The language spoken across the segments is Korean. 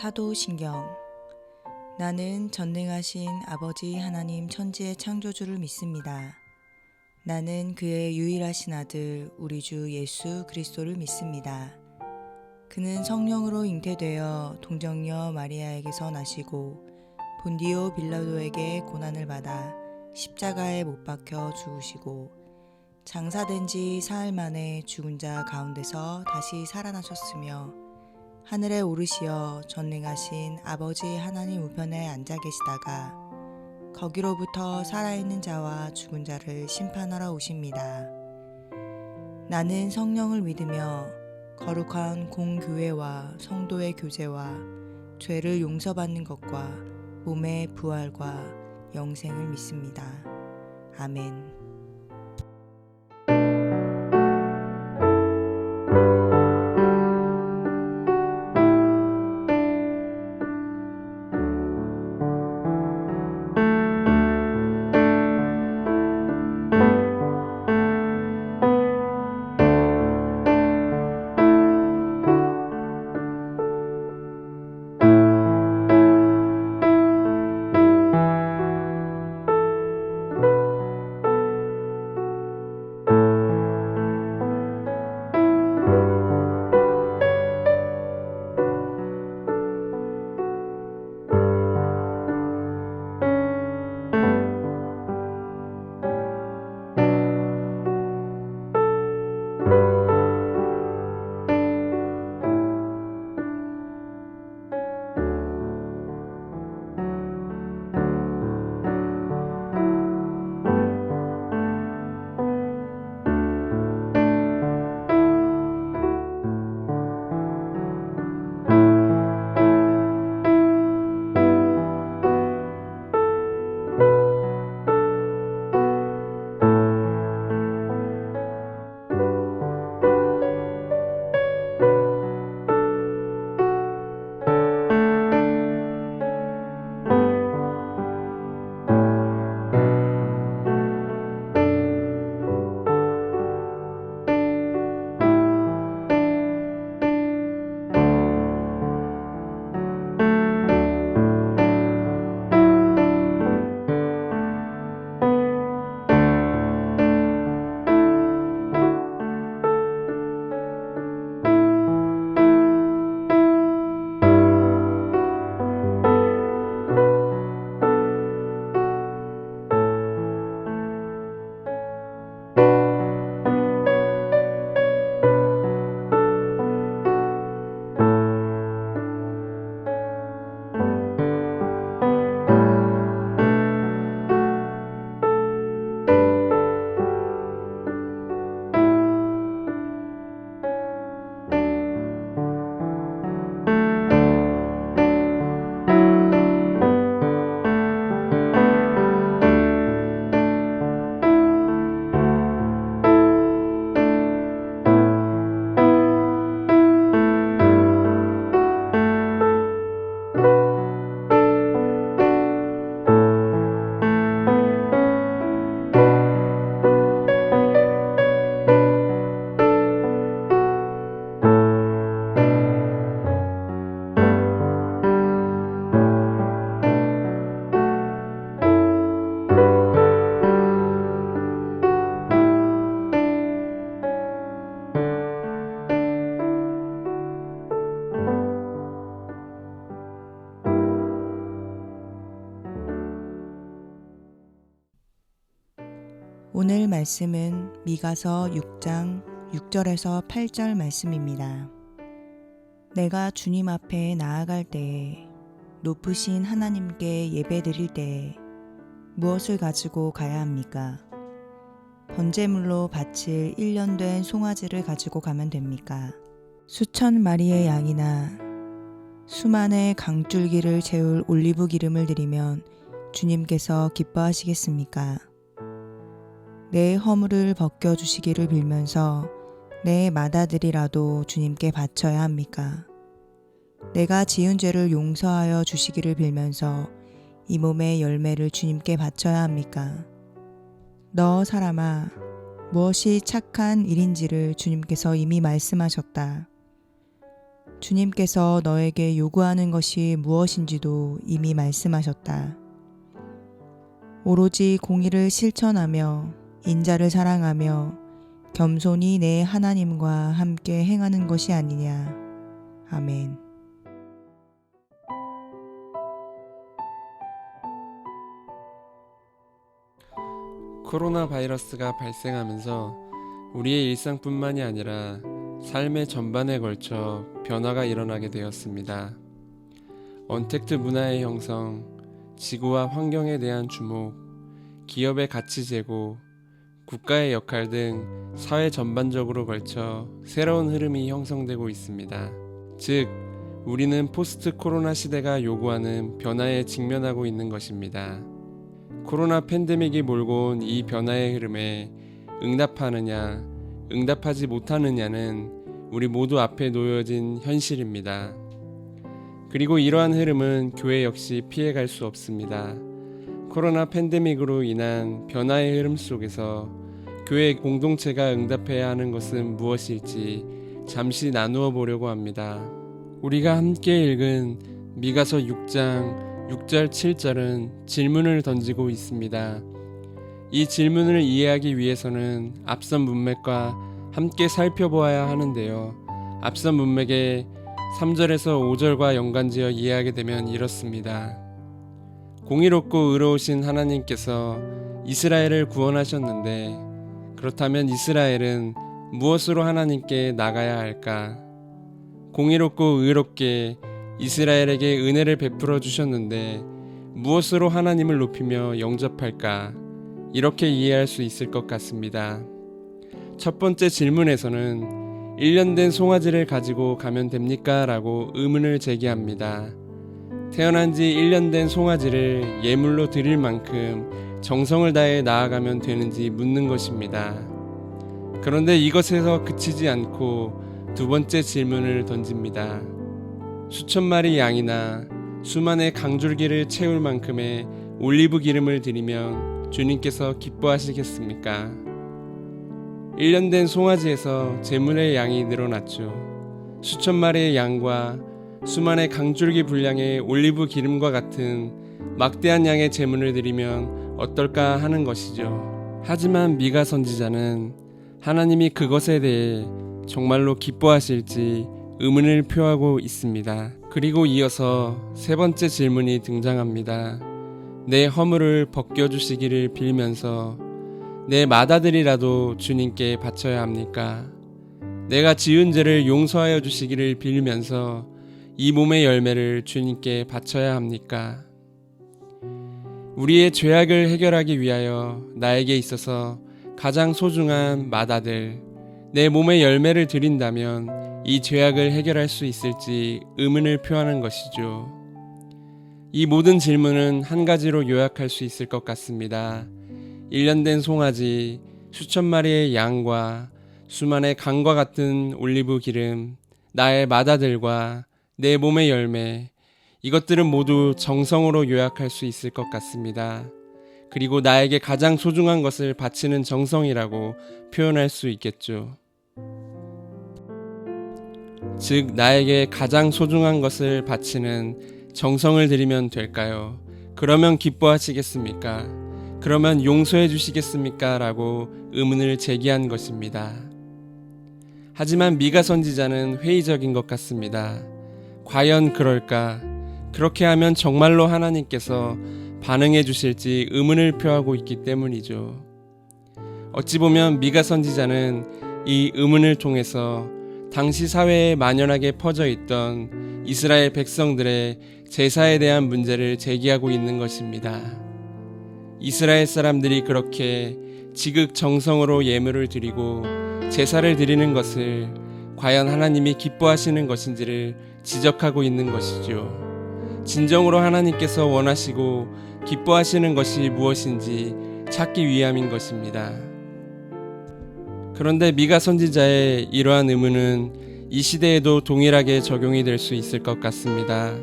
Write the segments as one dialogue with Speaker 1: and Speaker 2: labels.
Speaker 1: 사도신경. 나는 전능하신 아버지 하나님 천지의 창조주를 믿습니다. 나는 그의 유일하신 아들 우리 주 예수 그리스도를 믿습니다. 그는 성령으로 잉태되어 동정녀 마리아에게서 나시고 본디오 빌라도에게 고난을 받아 십자가에 못 박혀 죽으시고 장사된 지 사흘 만에 죽은 자 가운데서 다시 살아나셨으며 하늘에 오르시어 전능하신 아버지 하나님 우편에 앉아 계시다가 거기로부터 살아있는 자와 죽은 자를 심판하러 오십니다. 나는 성령을 믿으며 거룩한 공교회와 성도의 교제와 죄를 용서받는 것과 몸의 부활과 영생을 믿습니다. 아멘. 오늘 말씀은 미가서 6장 6절에서 8절 말씀입니다. 내가 주님 앞에 나아갈 때에 높으신 하나님께 예배드릴 때에 무엇을 가지고 가야 합니까? 번제물로 바칠 1년 된 송아지를 가지고 가면 됩니까? 수천 마리의 양이나 수만의 강줄기를 채울 올리브 기름을 드리면 주님께서 기뻐하시겠습니까? 내 허물을 벗겨주시기를 빌면서 내 맏아들이라도 주님께 바쳐야 합니까? 내가 지은 죄를 용서하여 주시기를 빌면서 이 몸의 열매를 주님께 바쳐야 합니까? 너 사람아, 무엇이 착한 일인지를 주님께서 이미 말씀하셨다. 주님께서 너에게 요구하는 것이 무엇인지도 이미 말씀하셨다. 오로지 공의를 실천하며 인자를 사랑하며 겸손히 내 하나님과 함께 행하는 것이 아니냐. 아멘.
Speaker 2: 코로나 바이러스가 발생하면서 우리의 일상뿐만이 아니라 삶의 전반에 걸쳐 변화가 일어나게 되었습니다. 언택트 문화의 형성, 지구와 환경에 대한 주목, 기업의 가치 제고, 국가의 역할 등 사회 전반적으로 걸쳐 새로운 흐름이 형성되고 있습니다. 즉, 우리는 포스트 코로나 시대가 요구하는 변화에 직면하고 있는 것입니다. 코로나 팬데믹이 몰고 온 이 변화의 흐름에 응답하느냐, 응답하지 못하느냐는 우리 모두 앞에 놓여진 현실입니다. 그리고 이러한 흐름은 교회 역시 피해갈 수 없습니다. 코로나 팬데믹으로 인한 변화의 흐름 속에서 교회 공동체가 응답해야 하는 것은 무엇일지 잠시 나누어 보려고 합니다. 우리가 함께 읽은 미가서 6장 6절 7절은 질문을 던지고 있습니다. 이 질문을 이해하기 위해서는 앞선 문맥과 함께 살펴보아야 하는데요. 앞선 문맥의 3절에서 5절과 연관지어 이해하게 되면 이렇습니다. 공의롭고 의로우신 하나님께서 이스라엘을 구원하셨는데 그렇다면 이스라엘은 무엇으로 하나님께 나가야 할까? 공의롭고 의롭게 이스라엘에게 은혜를 베풀어 주셨는데 무엇으로 하나님을 높이며 영접할까? 이렇게 이해할 수 있을 것 같습니다. 첫 번째 질문에서는 1년 된 송아지를 가지고 가면 됩니까? 라고 의문을 제기합니다. 태어난 지 1년 된 송아지를 예물로 드릴 만큼 정성을 다해 나아가면 되는지 묻는 것입니다. 그런데 이것에서 그치지 않고 두 번째 질문을 던집니다. 수천 마리 양이나 수만의 강줄기를 채울 만큼의 올리브 기름을 드리면 주님께서 기뻐하시겠습니까? 1년 된 송아지에서 제물의 양이 늘어났죠. 수천 마리의 양과 수만의 강줄기 분량의 올리브 기름과 같은 막대한 양의 제물을 드리면 어떨까 하는 것이죠. 하지만 미가 선지자는 하나님이 그것에 대해 정말로 기뻐하실지 의문을 표하고 있습니다. 그리고 이어서 세 번째 질문이 등장합니다. 내 허물을 벗겨주시기를 빌면서 내 맏아들이라도 주님께 바쳐야 합니까? 내가 지은 죄를 용서하여 주시기를 빌면서 이 몸의 열매를 주님께 바쳐야 합니까? 우리의 죄악을 해결하기 위하여 나에게 있어서 가장 소중한 맏아들, 내 몸의 열매를 드린다면 이 죄악을 해결할 수 있을지 의문을 표하는 것이죠. 이 모든 질문은 한 가지로 요약할 수 있을 것 같습니다. 1년 된 송아지, 수천 마리의 양과 수만의 강과 같은 올리브 기름, 나의 맏아들과 내 몸의 열매, 이것들은 모두 정성으로 요약할 수 있을 것 같습니다. 그리고 나에게 가장 소중한 것을 바치는 정성이라고 표현할 수 있겠죠. 즉, 나에게 가장 소중한 것을 바치는 정성을 드리면 될까요? 그러면 기뻐하시겠습니까? 그러면 용서해 주시겠습니까? 라고 의문을 제기한 것입니다. 하지만 미가 선지자는 회의적인 것 같습니다. 과연 그럴까? 그렇게 하면 정말로 하나님께서 반응해 주실지 의문을 표하고 있기 때문이죠. 어찌 보면 미가 선지자는 이 의문을 통해서 당시 사회에 만연하게 퍼져 있던 이스라엘 백성들의 제사에 대한 문제를 제기하고 있는 것입니다. 이스라엘 사람들이 그렇게 지극정성으로 예물을 드리고 제사를 드리는 것을 과연 하나님이 기뻐하시는 것인지를 지적하고 있는 것이죠. 진정으로 하나님께서 원하시고 기뻐하시는 것이 무엇인지 찾기 위함인 것입니다. 그런데 미가 선지자의 이러한 의문은 이 시대에도 동일하게 적용이 될 수 있을 것 같습니다.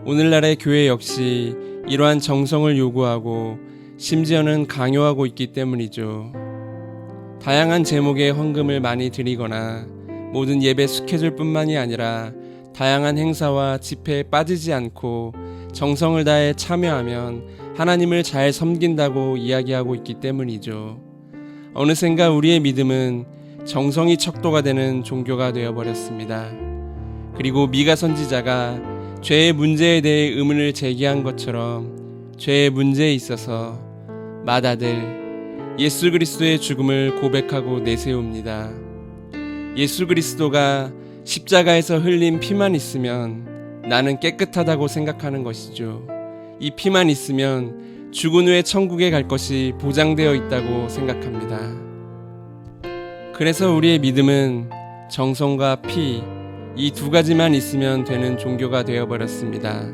Speaker 2: 오늘날의 교회 역시 이러한 정성을 요구하고 심지어는 강요하고 있기 때문이죠. 다양한 제목의 헌금을 많이 드리거나 모든 예배 스케줄뿐만이 아니라 다양한 행사와 집회에 빠지지 않고 정성을 다해 참여하면 하나님을 잘 섬긴다고 이야기하고 있기 때문이죠. 어느샌가 우리의 믿음은 정성이 척도가 되는 종교가 되어버렸습니다. 그리고 미가 선지자가 죄의 문제에 대해 의문을 제기한 것처럼 죄의 문제에 있어서 맏아들 예수 그리스도의 죽음을 고백하고 내세웁니다. 예수 그리스도가 십자가에서 흘린 피만 있으면 나는 깨끗하다고 생각하는 것이죠. 이 피만 있으면 죽은 후에 천국에 갈 것이 보장되어 있다고 생각합니다. 그래서 우리의 믿음은 정성과 피, 이 두 가지만 있으면 되는 종교가 되어버렸습니다.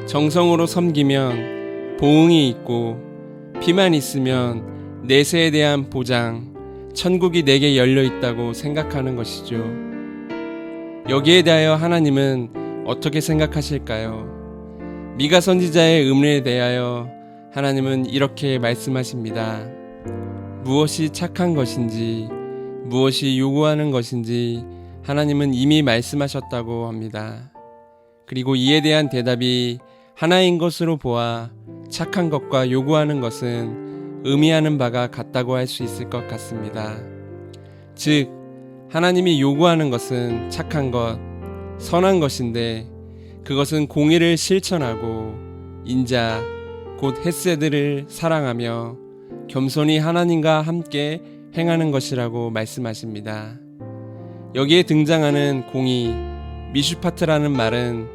Speaker 2: 정성으로 섬기면 보응이 있고 피만 있으면 내세에 대한 보장, 천국이 내게 열려 있다고 생각하는 것이죠. 여기에 대하여 하나님은 어떻게 생각하실까요? 미가 선지자의 의문에 대하여 하나님은 이렇게 말씀하십니다. 무엇이 착한 것인지, 무엇이 요구하는 것인지 하나님은 이미 말씀하셨다고 합니다. 그리고 이에 대한 대답이 하나인 것으로 보아 착한 것과 요구하는 것은 의미하는 바가 같다고 할 수 있을 것 같습니다. 즉, 하나님이 요구하는 것은 착한 것, 선한 것인데 그것은 공의를 실천하고 인자, 곧 헤세드를 사랑하며 겸손히 하나님과 함께 행하는 것이라고 말씀하십니다. 여기에 등장하는 공의, 미슈파트라는 말은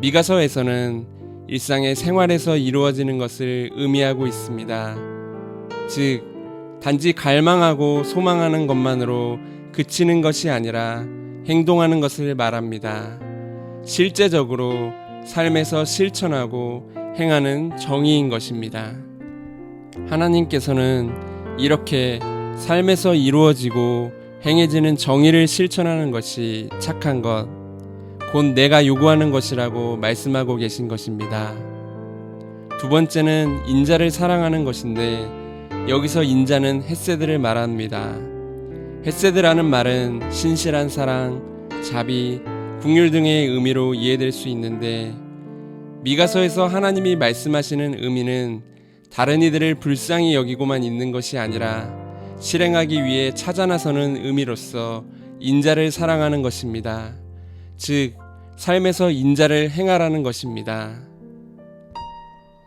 Speaker 2: 미가서에서는 일상의 생활에서 이루어지는 것을 의미하고 있습니다. 즉, 단지 갈망하고 소망하는 것만으로 그치는 것이 아니라 행동하는 것을 말합니다. 실제적으로 삶에서 실천하고 행하는 정의인 것입니다. 하나님께서는 이렇게 삶에서 이루어지고 행해지는 정의를 실천하는 것이 착한 것, 곧 내가 요구하는 것이라고 말씀하고 계신 것입니다. 두 번째는 인자를 사랑하는 것인데 여기서 인자는 헤세드를 말합니다. 헤세드라는 말은 신실한 사랑, 자비, 긍휼 등의 의미로 이해될 수 있는데 미가서에서 하나님이 말씀하시는 의미는 다른 이들을 불쌍히 여기고만 있는 것이 아니라 실행하기 위해 찾아 나서는 의미로서 인자를 사랑하는 것입니다. 즉, 삶에서 인자를 행하라는 것입니다.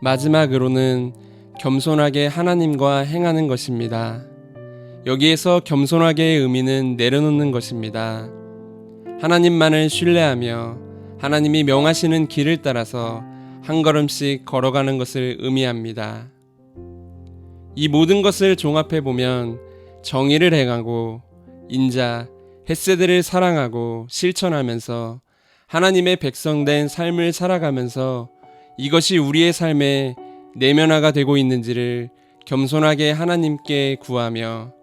Speaker 2: 마지막으로는 겸손하게 하나님과 행하는 것입니다. 여기에서 겸손하게의 의미는 내려놓는 것입니다. 하나님만을 신뢰하며 하나님이 명하시는 길을 따라서 한 걸음씩 걸어가는 것을 의미합니다. 이 모든 것을 종합해 보면 정의를 행하고 인자, 헤세드를 사랑하고 실천하면서 하나님의 백성된 삶을 살아가면서 이것이 우리의 삶의 내면화가 되고 있는지를 겸손하게 하나님께 구하며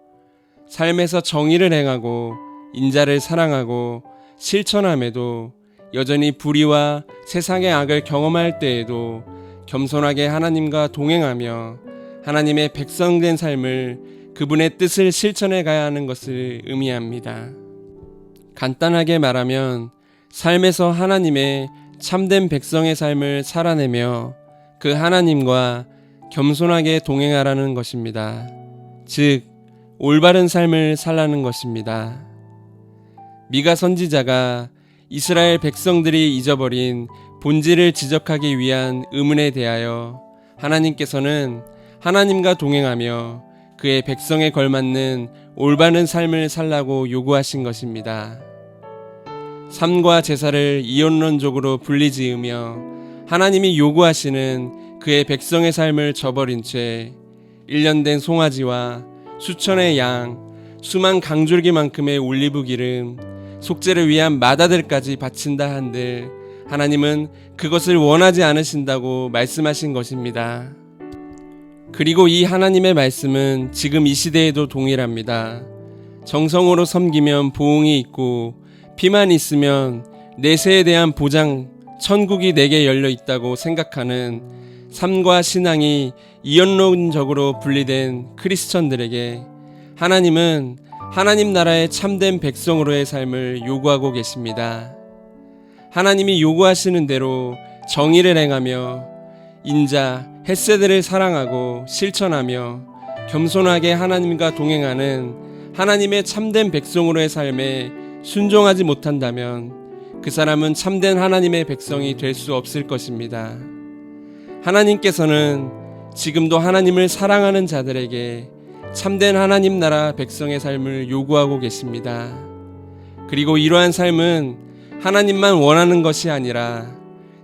Speaker 2: 삶에서 정의를 행하고 인자를 사랑하고 실천함에도 여전히 불의와 세상의 악을 경험할 때에도 겸손하게 하나님과 동행하며 하나님의 백성된 삶을 그분의 뜻을 실천해 가야 하는 것을 의미합니다. 간단하게 말하면 삶에서 하나님의 참된 백성의 삶을 살아내며 그 하나님과 겸손하게 동행하라는 것입니다. 즉, 올바른 삶을 살라는 것입니다. 미가 선지자가 이스라엘 백성들이 잊어버린 본질을 지적하기 위한 의문에 대하여 하나님께서는 하나님과 동행하며 그의 백성에 걸맞는 올바른 삶을 살라고 요구하신 것입니다. 삶과 제사를 이원론적으로 분리지으며 하나님이 요구하시는 그의 백성의 삶을 저버린 채 1년 된 송아지와 수천의 양, 수만 강줄기만큼의 올리브 기름, 속죄를 위한 마다들까지 바친다 한들 하나님은 그것을 원하지 않으신다고 말씀하신 것입니다. 그리고 이 하나님의 말씀은 지금 이 시대에도 동일합니다. 정성으로 섬기면 보응이 있고 피만 있으면 내세에 대한 보장, 천국이 내게 열려 있다고 생각하는 삶과 신앙이 이언론적으로 분리된 크리스천들에게 하나님은 하나님 나라의 참된 백성으로의 삶을 요구하고 계십니다. 하나님이 요구하시는 대로 정의를 행하며 인자, 헷세들을 사랑하고 실천하며 겸손하게 하나님과 동행하는 하나님의 참된 백성으로의 삶에 순종하지 못한다면 그 사람은 참된 하나님의 백성이 될 수 없을 것입니다. 하나님께서는 지금도 하나님을 사랑하는 자들에게 참된 하나님 나라 백성의 삶을 요구하고 계십니다. 그리고 이러한 삶은 하나님만 원하는 것이 아니라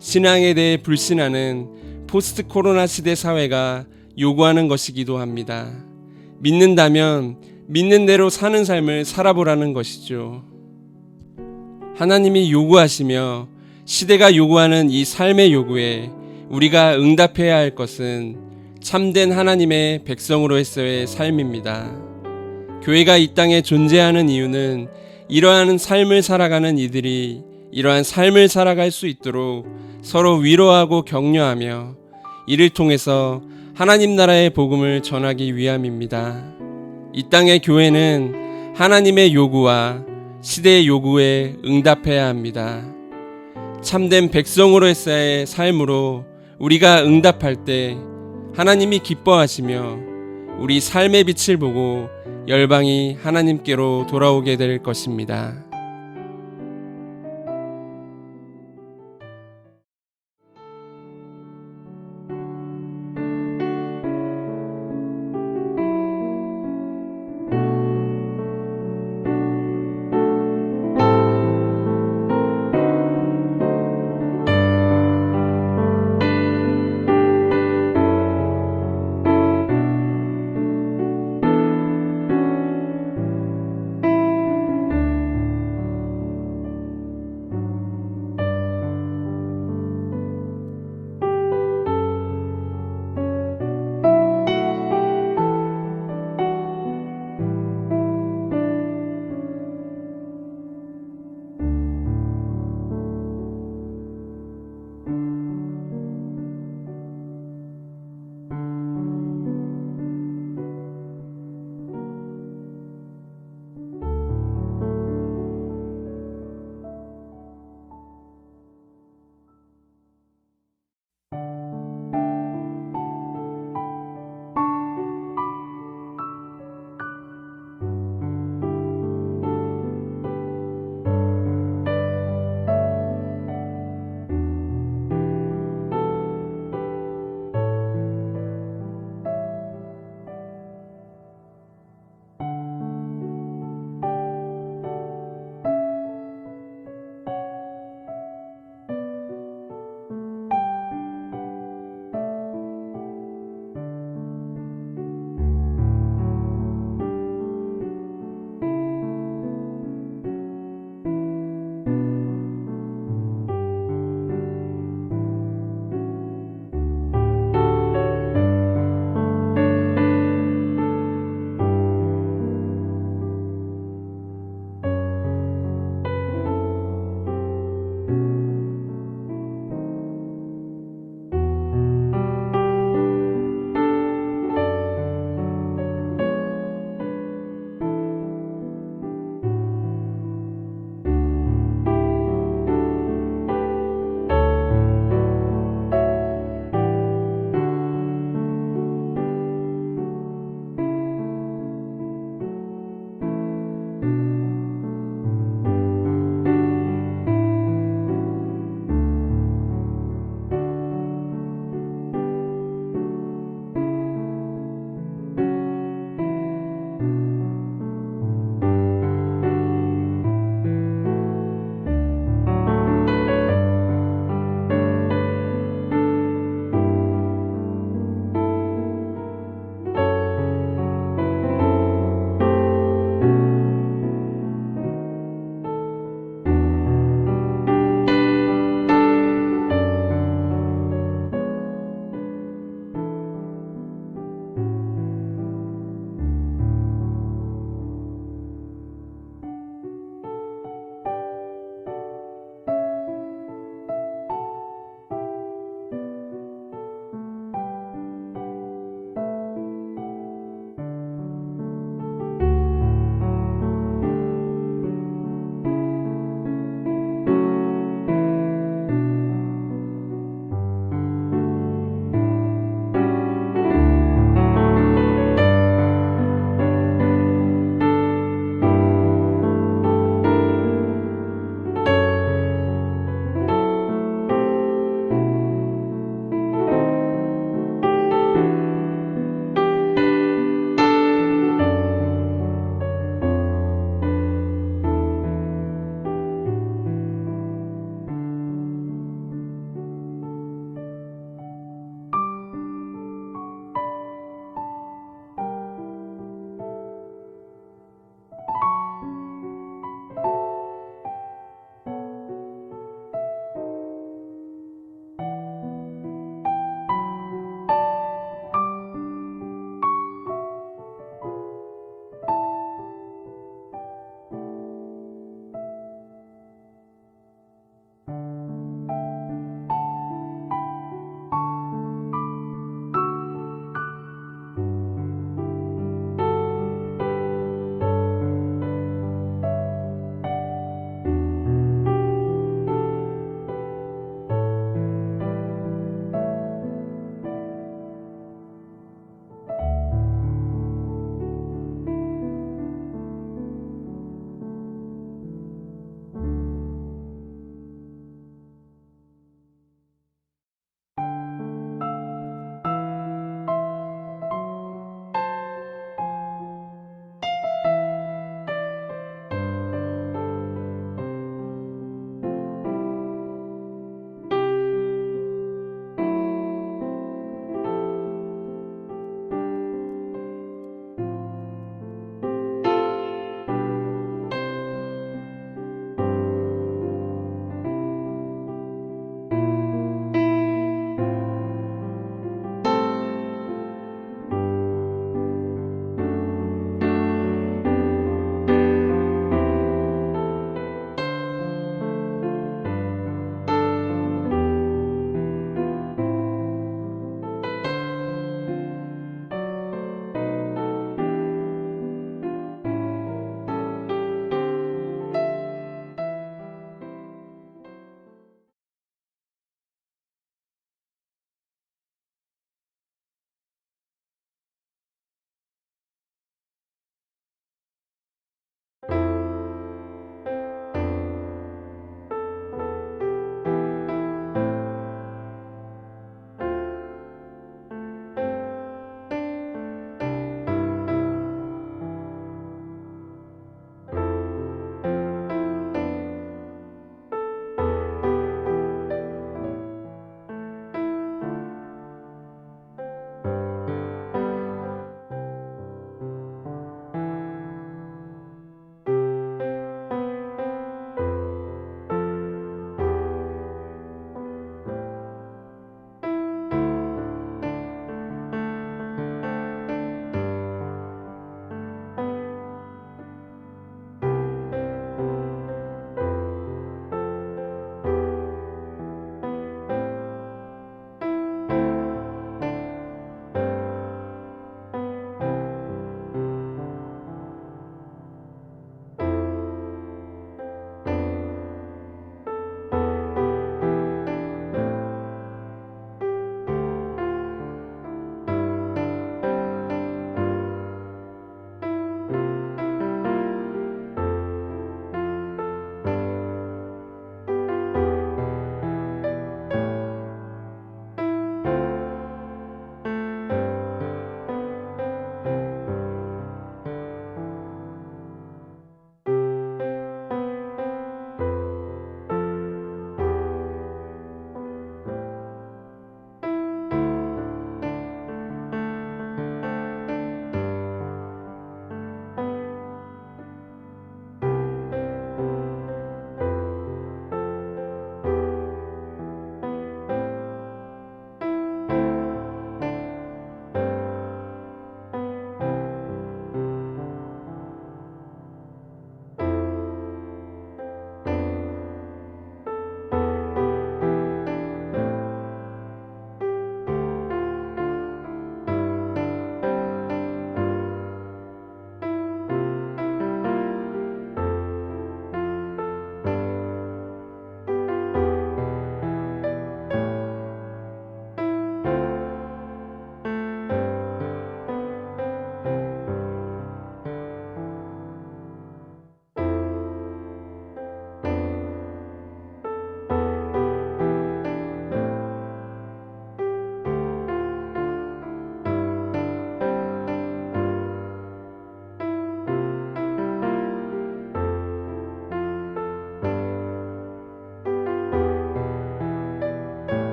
Speaker 2: 신앙에 대해 불신하는 포스트 코로나 시대 사회가 요구하는 것이기도 합니다. 믿는다면 믿는 대로 사는 삶을 살아보라는 것이죠. 하나님이 요구하시며 시대가 요구하는 이 삶의 요구에 우리가 응답해야 할 것은 참된 하나님의 백성으로서의 삶입니다. 교회가 이 땅에 존재하는 이유는 이러한 삶을 살아가는 이들이 이러한 삶을 살아갈 수 있도록 서로 위로하고 격려하며 이를 통해서 하나님 나라의 복음을 전하기 위함입니다. 이 땅의 교회는 하나님의 요구와 시대의 요구에 응답해야 합니다. 참된 백성으로서의 삶으로 우리가 응답할 때 하나님이 기뻐하시며 우리 삶의 빛을 보고 열방이 하나님께로 돌아오게 될 것입니다.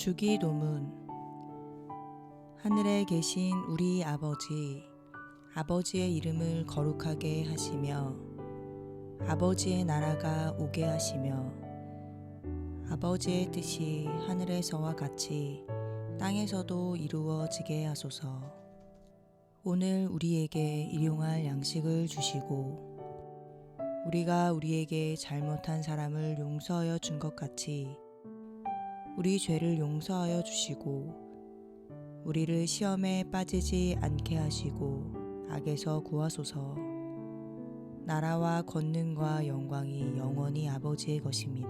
Speaker 1: 주기도문. 하늘에 계신 우리 아버지의 이름을 거룩하게 하시며 아버지의 나라가 오게 하시며 아버지의 뜻이 하늘에서와 같이 땅에서도 이루어지게 하소서. 오늘 우리에게 일용할 양식을 주시고 우리가 우리에게 잘못한 사람을 용서하여 준 것 같이 우리 죄를 용서하여 주시고 우리를 시험에 빠지지 않게 하시고 악에서 구하소서. 나라와 권능과 영광이 영원히 아버지의 것입니다.